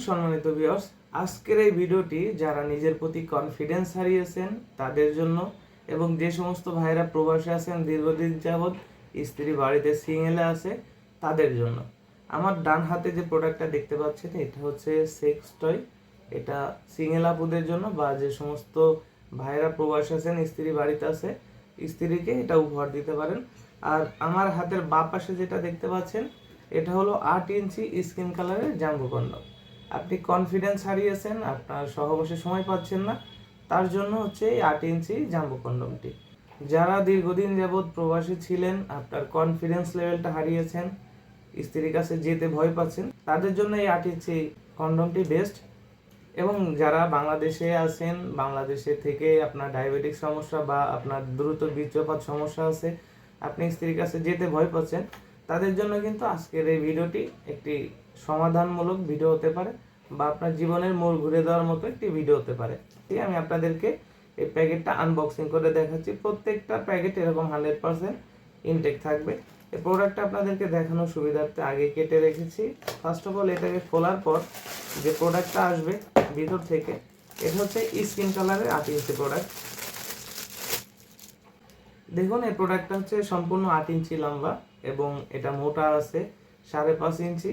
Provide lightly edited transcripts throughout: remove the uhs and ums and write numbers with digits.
সম্মানিত ভিউয়ার্স, আজকের এই ভিডিওটি যারা নিজের প্রতি কনফিডেন্স হারিয়েছেন তাদের জন্য এবং যে সমস্ত ভাইরা প্রবাসে আছেন দীর্ঘদিন যাবৎ স্ত্রী বাড়িতে সিঙ্গেলে আছে তাদের জন্য। আমার ডান হাতে যে প্রোডাক্টটা দেখতে পাচ্ছেন এটা হচ্ছে সেক্স টয়। এটা সিঙ্গেল আপুদের জন্য বা যে সমস্ত ভাইরা প্রবাসে আছেন স্ত্রী বাড়িতে আছে স্ত্রীকে এটা উপহার দিতে পারেন। আর আমার হাতের বাঁ পাশে যেটা দেখতে পাচ্ছেন এটা হলো 8 ইঞ্চি স্কিন কালারের জাম্বো কন্ডম। আপনি কনফিডেন্স হারিয়েছেন, আপনার সহবাসে সময় পাচ্ছেন না, তার জন্য হচ্ছে এই 8 ইঞ্চি জাম্বো কন্ডমটি। যারা দীর্ঘদিন যাবৎ প্রবাসী ছিলেন, আপনার কনফিডেন্স লেভেলটা হারিয়েছেন, স্ত্রীর কাছে যেতে ভয় পাচ্ছেন, তাদের জন্য এই 8 ইঞ্চি কন্ডমটি বেস্ট। এবং যারা বাংলাদেশে আছেন, বাংলাদেশে থেকে আপনার ডায়াবেটিক সমস্যা বা আপনার দ্রুত বীর্যপাত সমস্যা আছে, আপনি স্ত্রীর কাছে যেতে ভয় পাচ্ছেন, তাদের জন্য কিন্তু আজকের এই ভিডিওটি একটি সমাধানমূলক ভিডিও হতে পারে বা আপনার জীবনের মোড় ঘুরে দেওয়ার মতো একটি ভিডিও হতে পারে। ঠিক, আমি আপনাদেরকে এই প্যাকেটটা আনবক্সিং করে দেখাচ্ছি। প্রত্যেকটা প্যাকেট এরকম 100% ইনটেক থাকবে। এই প্রোডাক্টটা আপনাদেরকে দেখানোর সুবিধার্থে আগে কেটে রেখেছি। ফার্স্ট অফ অল এটাকে খোলার পর যে প্রোডাক্টটা আসবে ভিতর থেকে, এটা হচ্ছে স্কিন কালারের 8 ইঞ্চি প্রোডাক্ট। দেখুন, এই প্রোডাক্টটা হচ্ছে সম্পূর্ণ 8 ইঞ্চি লম্বা এবং এটা মোটা আছে 5.5 ইঞ্চি।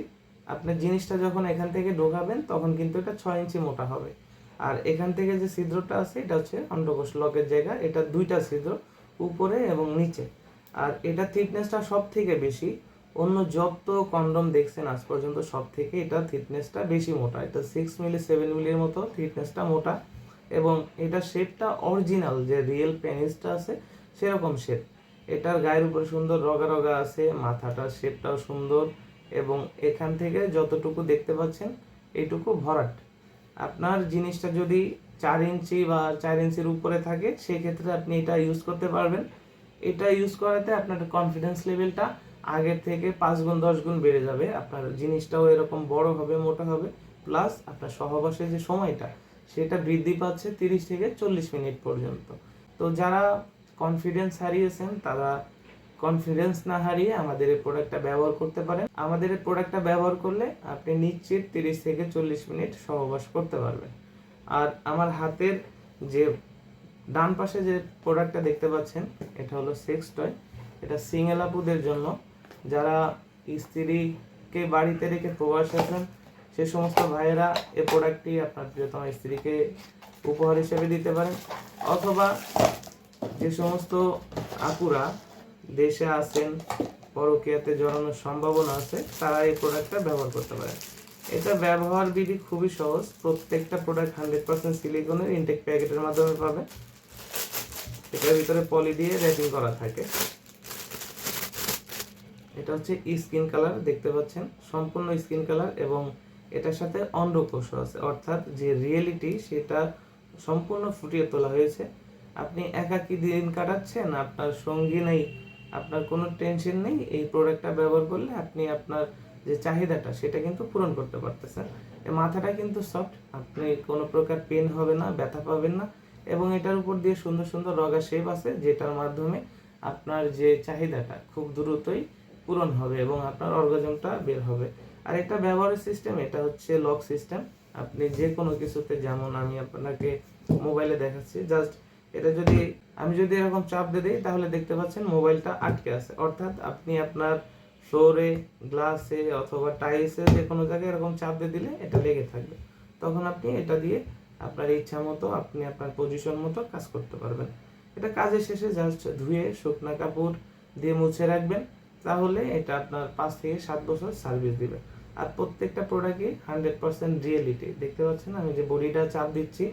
আপনার জিনিসটা যখন এখান থেকে ঢোকাবেন তখন কিন্তু এটা 6 ইঞ্চি মোটা হবে। আর এখান থেকে যে ছিদ্রটা আছে এটা হচ্ছে অন্ডকোষ লকের জায়গা। এটা দুইটা ছিদ্র, উপরে এবং নিচে। আর এটা থিকনেসটা সব থেকে বেশি। অন্য যত কন্ডম দেখছেন আজ পর্যন্ত সব থেকে এটা থিকনেসটা বেশি মোটা। এটা 6 মিলি 7 মিলির মতো থিকনেসটা মোটা এবং এটা শেপটা অরিজিনাল যে রিয়েল পেনিসটা আছে সেরকম শেপ। এটার গায়ের উপরে সুন্দর রগা রগা আছে, মাথাটার শেপটাও সুন্দর এবং এখান থেকে যতটুকু দেখতে পাচ্ছেন এইটুকু ভরাট। আপনার জিনিসটা যদি 4 ইঞ্চি বা 4 ইঞ্চির উপরে থাকে সেই ক্ষেত্রে আপনি এটা ইউজ করতে পারবেন। এটা ইউজ করাতে আপনার কনফিডেন্স লেভেলটা আগের থেকে 5 গুণ 10 গুণ বেড়ে যাবে। আপনার জিনিসটাও এরকম বড় হবে, মোটা হবে, প্লাস আপনার সহবাসের যে সময়টা সেটা বৃদ্ধি পাচ্ছে 30 থেকে 40 মিনিট পর্যন্ত। তো যারা কনফিডেন্স হারিয়েছেন তারা কনফিডেন্স না হারিয়ে আমাদের এই প্রোডাক্টটা ব্যবহার করতে পারেন। আমাদের এই প্রোডাক্টটা ব্যবহার করলে আপনি নিশ্চিত 30 থেকে 40 মিনিট সহবাস করতে পারবেন। আর আমার হাতের যে ডান পাশে যে প্রোডাক্টটা দেখতে পাচ্ছেন এটা হলো সেক্স টয়। এটা সিঙ্গেল আপুদের জন্য, যারা স্ত্রীকে বাড়িতে রেখে প্রবাসে আছেন সে সমস্ত ভাইয়েরা এই প্রোডাক্টটি আপনার প্রিয়তম স্ত্রীকে উপহার হিসেবে দিতে পারেন। অথবা যে সমস্ত আপুরা দেশে আছেন, পরকীয়াতে জড়ানোর সম্ভাবনা আছে, তারা এই প্রোডাক্টটা ব্যবহার করতে পারেন। এটা ব্যবহার বিধি খুবই সহজ। প্রত্যেকটা প্রোডাক্ট 100% সিলিকনের ইনটেক প্যাকেটের মাধ্যমে পাবেন। এটার ভিতরে পলি দিয়ে র্যাপিং করা থাকে। এটা হচ্ছে স্কিন কালার, দেখতে পাচ্ছেন সম্পূর্ণ স্কিন কালার এবং এটার সাথে অন্ডকোষ আছে, অর্থাৎ যে রিয়েলিটি সেটা সম্পূর্ণ ফুটিয়ে তোলা হয়েছে। আপনি একাকী দিন কাটাচ্ছেন, আপনার সঙ্গী নেই, আপনার কোনো টেনশন নেই, এই প্রোডাক্টটা ব্যবহার করলে আপনি আপনার যে চাহিদাটা সেটা কিন্তু পূরণ করতে পারতেছেন। এই মাথাটা কিন্তু সফট, আপনি কোনো প্রকার পেন হবে না, ব্যথা পাবেন না এবং এটার উপর দিয়ে সুন্দর সুন্দর রগা শেপ আছে যেটার মাধ্যমে আপনার যে চাহিদাটা খুব দ্রুতই পূরণ হবে এবং আপনার অর্গাজমটা বের হবে। আর এটা ব্যবহারের সিস্টেম, এটা হচ্ছে লক সিস্টেম। আপনি যে কোনো কিছুতে, যেমন আমি আপনাকে মোবাইলে দেখাচ্ছি, জাস্ট এটা যদি আমি এরকম চাপ দিয়ে দিই তাহলে দেখতে পাচ্ছেন মোবাইলটা আটকে আছে। অর্থাৎ আপনি আপনার ফ্লোরে, গ্লাসে অথবা টাইলসে যে কোনো জায়গায় এরকম চাপ দিয়ে দিলে এটা লেগে থাকবে। তখন আপনি এটা দিয়ে আপনার ইচ্ছা মতো আপনি আপনার পজিশন মতো কাজ করতে পারবেন। এটা কাজের শেষে জাস্ট ধুয়ে শুকনা কাপড় দিয়ে মুছে রাখবেন, তাহলে এটা আপনার 5 থেকে 7 বছর সার্ভিস দিবে। আর প্রত্যেকটা প্রোডাক্টই 100% রিয়েলিটি। দেখতে পাচ্ছেন আমি যে বডিটা চাপ দিচ্ছি,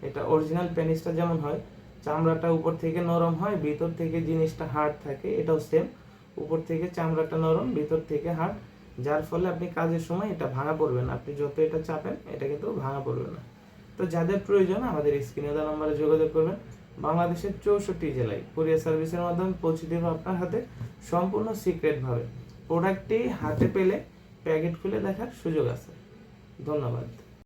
এটা অরিজিনাল পেনিসটা যেমন হয়, চামড়াটা উপর থেকে নরম হয়, ভিতর থেকে জিনিসটা হার্ড থাকে, এটাও সেম। উপর থেকে চামড়াটা নরম, ভিতর থেকে হার্ড, যার ফলে আপনি কাজের সময় এটা ভাঙা পড়বে না। আপনি যত এটা চাপেন এটা কিন্তু ভাঙা পড়বে না। তো যাদের প্রয়োজন আমাদের স্ক্রিনে দেওয়া নম্বরে যোগাযোগ করবেন। বাংলাদেশের 64 জেলায় কুরিয়ার সার্ভিসের মাধ্যমে পৌঁছে দেব আপনার হাতে সম্পূর্ণ সিক্রেটভাবে। প্রোডাক্টটি হাতে পেলে প্যাকেট খুলে দেখার সুযোগ আছে। ধন্যবাদ।